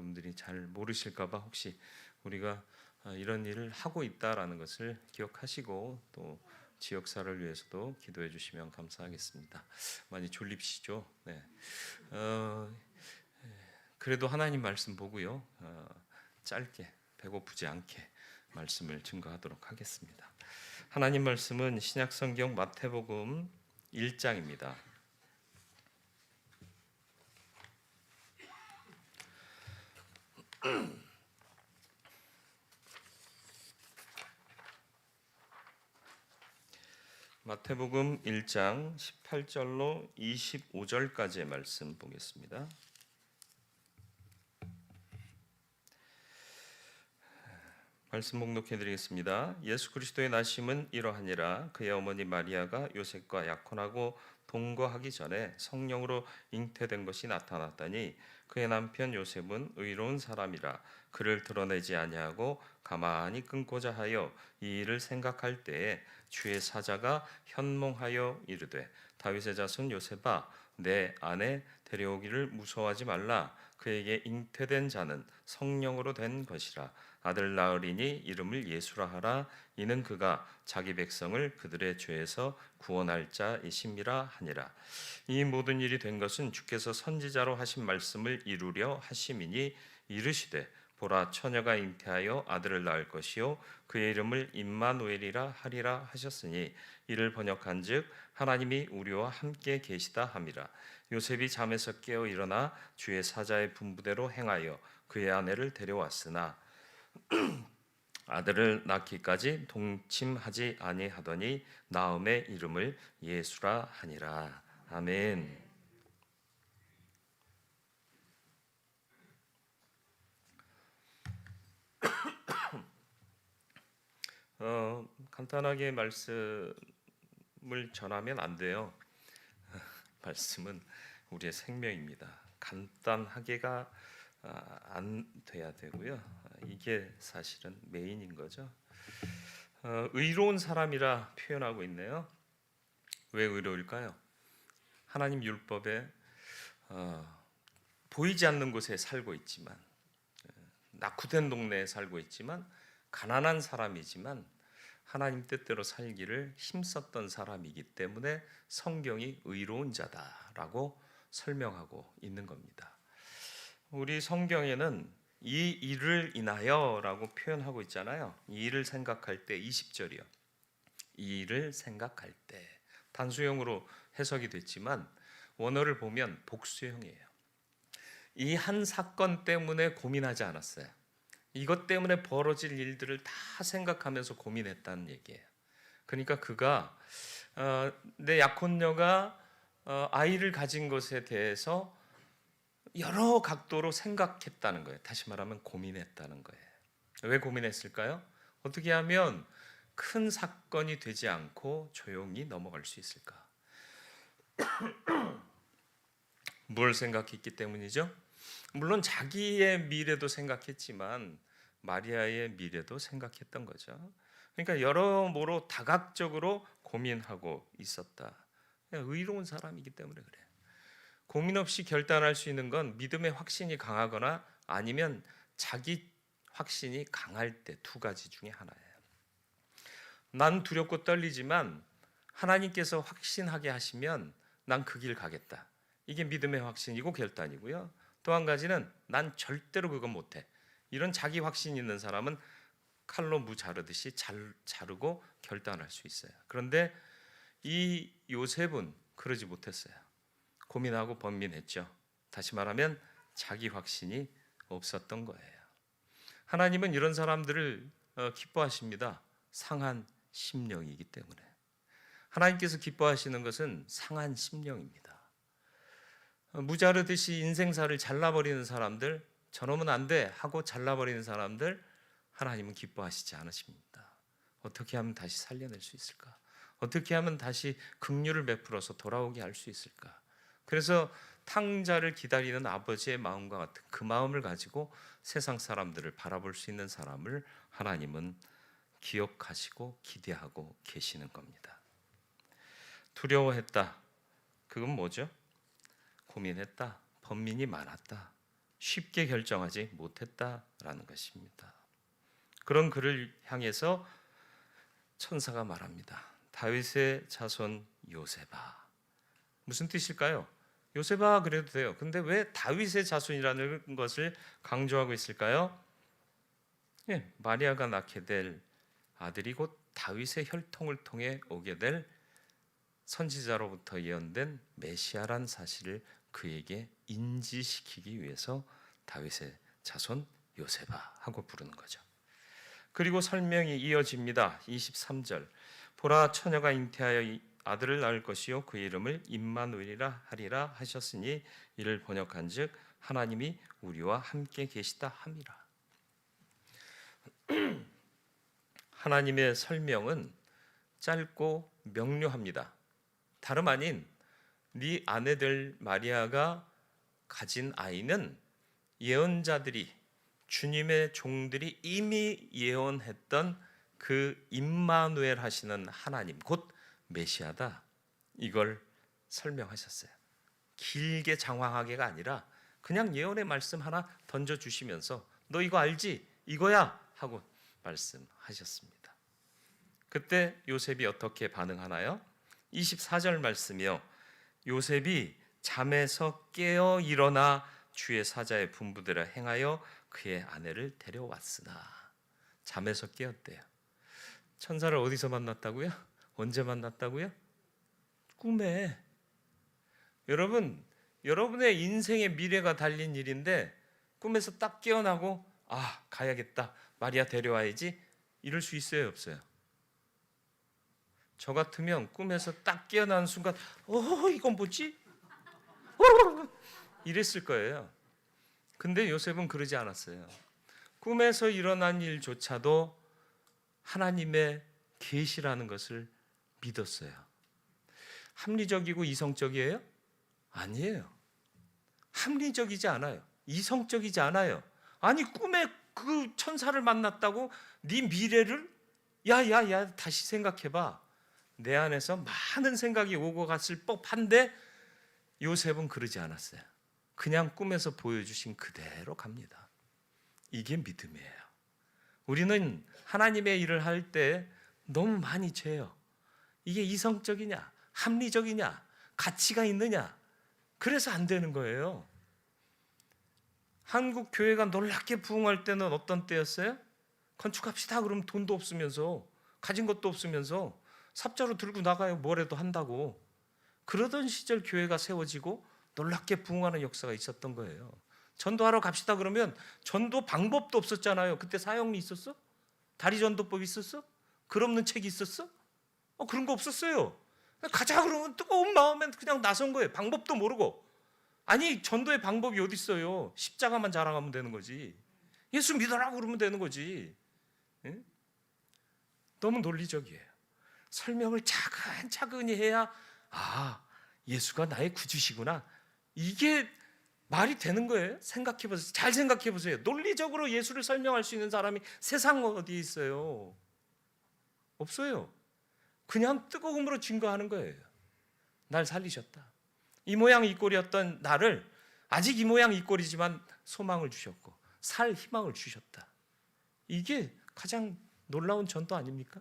분들이 잘 모르실까 봐 혹시 우리가 이런 일을 하고 있다라는 것을 기억하시고 또 지역사를 위해서도 기도해 주시면 감사하겠습니다. 많이 졸립시죠? 네. 그래도 하나님 말씀 보고요. 짧게 배고프지 않게 말씀을 증거하도록 하겠습니다. 하나님 말씀은 신약성경 마태복음 1장입니다. 마태복음 1장 18절로 25절까지의 말씀 보겠습니다. 말씀 목록해 드리겠습니다. 예수 그리스도의 나심은 이러하니라. 그의 어머니 마리아가 요셉과 약혼하고 동거하기 전에 성령으로 잉태된 것이 나타났더니 그의 남편 요셉은 의로운 사람이라 그를 드러내지 아니하고 가만히 끊고자 하여 이 일을 생각할 때에 주의 사자가 현몽하여 이르되 다윗의 자손 요셉아 내 아내 데려오기를 무서워하지 말라. 그에게 잉태된 자는 성령으로 된 것이라. 아들 낳으리니 이름을 예수라 하라. 이는 그가 자기 백성을 그들의 죄에서 구원할 자이심이라 하니라. 이 모든 일이 된 것은 주께서 선지자로 하신 말씀을 이루려 하심이니 이르시되 보라 처녀가 잉태하여 아들을 낳을 것이요 그의 이름을 임마누엘이라 하리라 하셨으니 이를 번역한즉 하나님이 우리와 함께 계시다 함이라. 요셉이 잠에서 깨어 일어나 주의 사자의 분부대로 행하여 그의 아내를 데려왔으나 아들을 낳기까지 동침하지 아니하더니 나음의 이름을 예수라 하니라. 아멘. 간단하게 말씀을 전하면 안 돼요. 말씀은 우리의 생명입니다. 간단하게가 안 돼야 되고요. 이게 사실은 메인인 거죠. 의로운 사람이라 표현하고 있네요. 왜 의로울까요? 하나님 율법에 보이지 않는 곳에 살고 있지만 낙후된 동네에 살고 있지만 가난한 사람이지만 하나님 뜻대로 살기를 힘썼던 사람이기 때문에 성경이 의로운 자다라고 설명하고 있는 겁니다. 우리 성경에는 이 일을 인하여라고 표현하고 있잖아요. 이 일을 생각할 때 20절이요. 이 일을 생각할 때 단수형으로 해석이 됐지만 원어를 보면 복수형이에요. 이 한 사건 때문에 고민하지 않았어요. 이것 때문에 벌어질 일들을 다 생각하면서 고민했다는 얘기예요. 그러니까 그가 내 약혼녀가 아이를 가진 것에 대해서 여러 각도로 생각했다는 거예요. 다시 말하면 고민했다는 거예요. 왜 고민했을까요? 어떻게 하면 큰 사건이 되지 않고 조용히 넘어갈 수 있을까? 뭘 생각했기 때문이죠? 물론 자기의 미래도 생각했지만 마리아의 미래도 생각했던 거죠. 그러니까 여러모로 다각적으로 고민하고 있었다. 의로운 사람이기 때문에 그래요. 고민 없이 결단할 수 있는 건 믿음의 확신이 강하거나 아니면 자기 확신이 강할 때 두 가지 중에 하나예요. 난 두렵고 떨리지만 하나님께서 확신하게 하시면 난 그 길 가겠다. 이게 믿음의 확신이고 결단이고요. 또 한 가지는 난 절대로 그건 못해. 이런 자기 확신 있는 사람은 칼로 무 자르듯이 자르고 결단할 수 있어요. 그런데 이 요셉은 그러지 못했어요. 고민하고 번민했죠. 다시 말하면 자기 확신이 없었던 거예요. 하나님은 이런 사람들을 기뻐하십니다. 상한 심령이기 때문에. 하나님께서 기뻐하시는 것은 상한 심령입니다. 무자르듯이 인생사를 잘라버리는 사람들, 저놈은 안 돼 하고 잘라버리는 사람들 하나님은 기뻐하시지 않으십니다. 어떻게 하면 다시 살려낼 수 있을까? 어떻게 하면 다시 긍휼을 베풀어서 돌아오게 할 수 있을까? 그래서 탕자를 기다리는 아버지의 마음과 같은 그 마음을 가지고 세상 사람들을 바라볼 수 있는 사람을 하나님은 기억하시고 기대하고 계시는 겁니다. 두려워했다. 그건 뭐죠? 고민했다. 번민이 많았다. 쉽게 결정하지 못했다라는 것입니다. 그런 그를 향해서 천사가 말합니다. 다윗의 자손 요셉아. 무슨 뜻일까요? 요셉아 그래도 돼요. 근데 왜 다윗의 자손이라는 것을 강조하고 있을까요? 예, 마리아가 낳게 될 아들이 곧 다윗의 혈통을 통해 오게 될 선지자로부터 예언된 메시아란 사실을 그에게 인지시키기 위해서 다윗의 자손 요셉아 하고 부르는 거죠. 그리고 설명이 이어집니다. 23절. 보라, 처녀가 잉태하여 아들을 낳을 것이요 그 이름을 임마누엘이라 하리라 하셨으니 이를 번역한즉 하나님이 우리와 함께 계시다 함이라. 하나님의 설명은 짧고 명료합니다. 다름 아닌 네 아내들 마리아가 가진 아이는 예언자들이, 주님의 종들이 이미 예언했던 그 임마누엘 하시는 하나님, 곧 메시아다, 이걸 설명하셨어요. 길게 장황하게가 아니라 그냥 예언의 말씀 하나 던져주시면서 너 이거 알지? 이거야! 하고 말씀하셨습니다. 그때 요셉이 어떻게 반응하나요? 24절 말씀이요. 요셉이 잠에서 깨어 일어나 주의 사자의 분부대로 행하여 그의 아내를 데려왔으나. 잠에서 깨었대요. 천사를 어디서 만났다고요? 언제 만났다고요? 꿈에. 여러분, 여러분의 인생의 미래가 달린 일인데 꿈에서 딱 깨어나고 가야겠다, 마리아 데려와야지, 이럴 수 있어요, 없어요? 저 같으면 꿈에서 딱 깨어나는 순간 이건 뭐지? 이랬을 거예요. 근데 요셉은 그러지 않았어요. 꿈에서 일어난 일조차도 하나님의 계시라는 것을 믿었어요. 합리적이고 이성적이에요? 아니에요. 합리적이지 않아요. 이성적이지 않아요. 아니 꿈에 그 천사를 만났다고 네 미래를 야야야 다시 생각해봐. 내 안에서 많은 생각이 오고 갔을 법한데 요셉은 그러지 않았어요. 그냥 꿈에서 보여주신 그대로 갑니다. 이게 믿음이에요. 우리는 하나님의 일을 할 때 너무 많이 죄요. 이게 이성적이냐, 합리적이냐, 가치가 있느냐, 그래서 안 되는 거예요. 한국 교회가 놀랍게 부흥할 때는 어떤 때였어요? 건축합시다 그러면 돈도 없으면서, 가진 것도 없으면서 삽자루 들고 나가요. 뭐라도 한다고. 그러던 시절 교회가 세워지고 놀랍게 부흥하는 역사가 있었던 거예요. 전도하러 갑시다 그러면 전도 방법도 없었잖아요. 그때 사형리 있었어? 다리전도법 있었어? 글 없는 책이 있었어? 그런 거 없었어요. 가자 그러면 뜨거운 마음에 그냥 나선 거예요. 방법도 모르고. 아니 전도의 방법이 어디 있어요? 십자가만 자랑하면 되는 거지. 예수 믿어라 그러면 되는 거지. 예? 너무 논리적이에요. 설명을 차근차근히 해야 예수가 나의 구주시구나, 이게 말이 되는 거예요. 생각해보세요. 잘 생각해보세요. 논리적으로 예수를 설명할 수 있는 사람이 세상 어디에 있어요? 없어요. 그냥 뜨거움으로 증거하는 거예요. 날 살리셨다. 이 모양 이 꼴이었던 나를 아직 이 모양 이 꼴이지만 소망을 주셨고 살 희망을 주셨다. 이게 가장 놀라운 전도 아닙니까?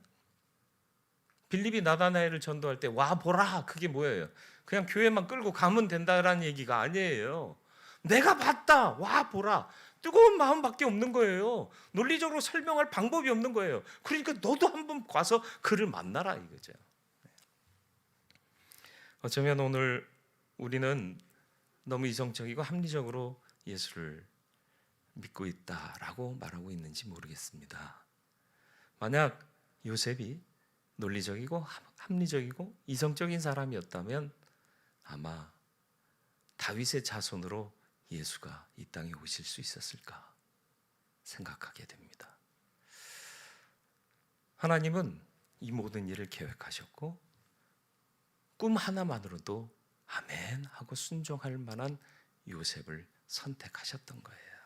빌립이 나다나엘을 전도할 때 와 보라, 그게 뭐예요? 그냥 교회만 끌고 가면 된다라는 얘기가 아니에요. 내가 봤다, 와 보라, 뜨거운 마음밖에 없는 거예요. 논리적으로 설명할 방법이 없는 거예요. 그러니까 너도 한번 가서 그를 만나라 이거죠. 어쩌면 오늘 우리는 너무 이성적이고 합리적으로 예수를 믿고 있다라고 말하고 있는지 모르겠습니다. 만약 요셉이 논리적이고 합리적이고 이성적인 사람이었다면 아마 다윗의 자손으로 예수가 이 땅에 오실 수 있었을까 생각하게 됩니다. 하나님은 이 모든 일을 계획하셨고 꿈 하나만으로도 아멘 하고 순종할 만한 요셉을 선택하셨던 거예요.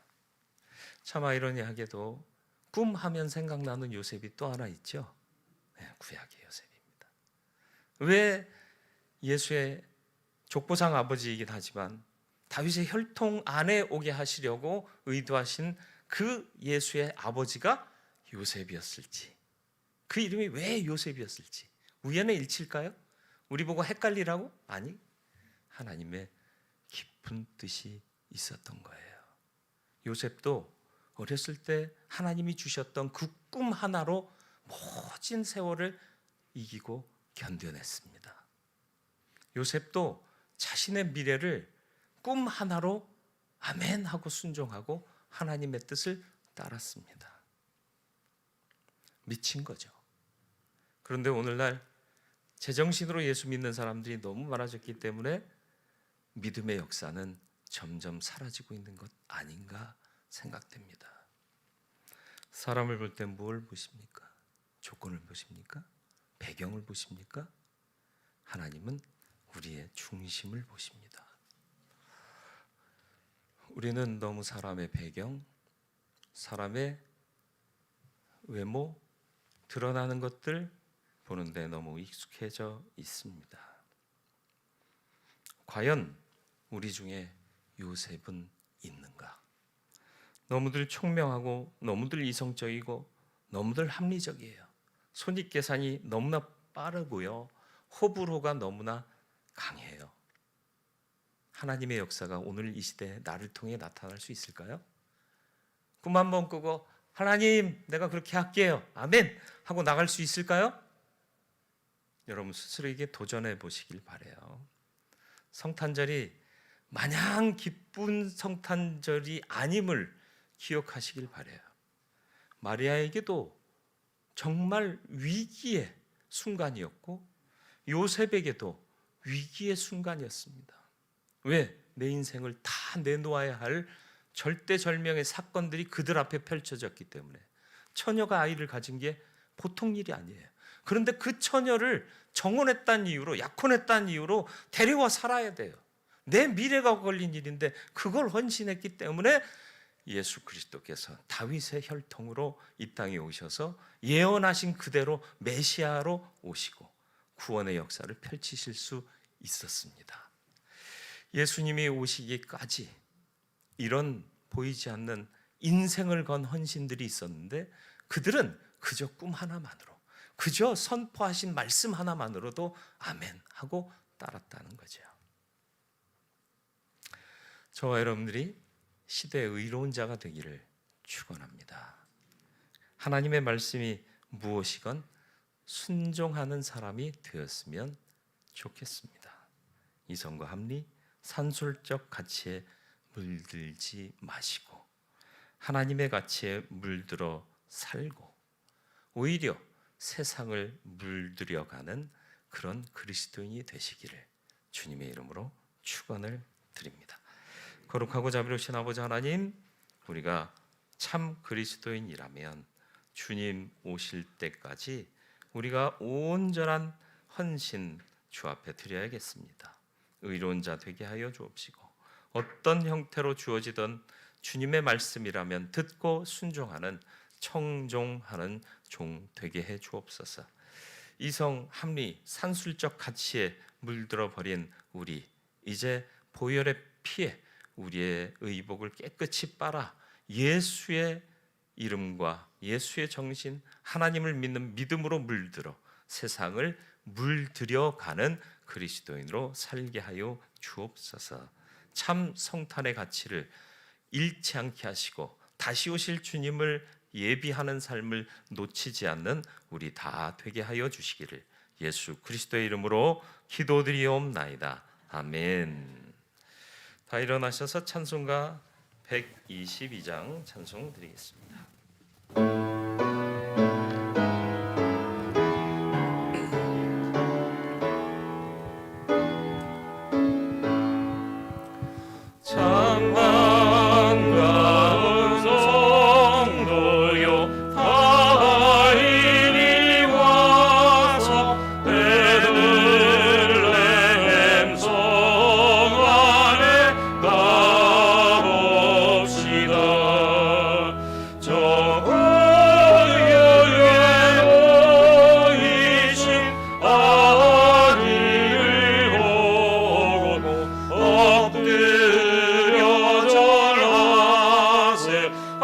참 아이러니하게도 꿈하면 생각나는 요셉이 또 하나 있죠. 구약의 요셉입니다. 왜 예수의 족보상 아버지이긴 하지만 다윗의 혈통 안에 오게 하시려고 의도하신 그 예수의 아버지가 요셉이었을지, 그 이름이 왜 요셉이었을지 우연의 일치일까요? 우리 보고 헷갈리라고? 아니, 하나님의 깊은 뜻이 있었던 거예요. 요셉도 어렸을 때 하나님이 주셨던 그 꿈 하나로 모진 세월을 이기고 견뎌냈습니다. 요셉도 자신의 미래를 꿈 하나로 아멘 하고 순종하고 하나님의 뜻을 따랐습니다. 미친 거죠. 그런데 오늘날 제정신으로 예수 믿는 사람들이 너무 많아졌기 때문에 믿음의 역사는 점점 사라지고 있는 것 아닌가 생각됩니다. 사람을 볼 때 뭘 보십니까? 조건을 보십니까? 배경을 보십니까? 하나님은 우리의 중심을 보십니다. 우리는 너무 사람의 배경, 사람의 외모, 드러나는 것들 보는데 너무 익숙해져 있습니다. 과연 우리 중에 요셉은 있는가? 너무들 총명하고 너무들 이성적이고 너무들 합리적이에요. 손익계산이 너무나 빠르고요. 호불호가 너무나 강해요. 하나님의 역사가 오늘 이 시대에 나를 통해 나타날 수 있을까요? 꿈 한번 꾸고 하나님 내가 그렇게 할게요. 아멘 하고 나갈 수 있을까요? 여러분 스스로에게 도전해 보시길 바라요. 성탄절이 마냥 기쁜 성탄절이 아님을 기억하시길 바라요. 마리아에게도 정말 위기의 순간이었고 요셉에게도 위기의 순간이었습니다. 왜? 내 인생을 다 내놓아야 할 절대절명의 사건들이 그들 앞에 펼쳐졌기 때문에. 처녀가 아이를 가진 게 보통 일이 아니에요. 그런데 그 처녀를 정혼했다는 이유로, 약혼했다는 이유로 데려와 살아야 돼요. 내 미래가 걸린 일인데 그걸 헌신했기 때문에 예수 그리스도께서 다윗의 혈통으로 이 땅에 오셔서 예언하신 그대로 메시아로 오시고 구원의 역사를 펼치실 수 있었습니다. 예수님이 오시기까지 이런 보이지 않는 인생을 건 헌신들이 있었는데 그들은 그저 꿈 하나만으로, 그저 선포하신 말씀 하나만으로도 아멘 하고 따랐다는 거죠. 저와 여러분들이 시대의 의로운 자가 되기를 축원합니다. 하나님의 말씀이 무엇이건 순종하는 사람이 되었으면 좋겠습니다. 이성과 합리, 산술적 가치에 물들지 마시고 하나님의 가치에 물들어 살고 오히려 세상을 물들여가는 그런 그리스도인이 되시기를 주님의 이름으로 축원을 드립니다. 거룩하고 자비로우신 아버지 하나님, 우리가 참 그리스도인이라면 주님 오실 때까지 우리가 온전한 헌신 주 앞에 드려야겠습니다. 의로운 자 되게 하여 주옵시고 어떤 형태로 주어지던 주님의 말씀이라면 듣고 순종하는 청종하는 종 되게 해 주옵소서. 이성, 합리, 산술적 가치에 물들어 버린 우리, 이제 보혈의 피에 우리의 의복을 깨끗이 빨아 예수의 이름과 예수의 정신, 하나님을 믿는 믿음으로 물들어 세상을 물들여가는 그리스도인으로 살게 하여 주옵소서. 참 성탄의 가치를 잃지 않게 하시고 다시 오실 주님을 예비하는 삶을 놓치지 않는 우리 다 되게 하여 주시기를 예수 그리스도의 이름으로 기도드리옵나이다. 아멘. 다 일어나셔서 찬송가 122장 찬송 드리겠습니다. 저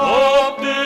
엎드려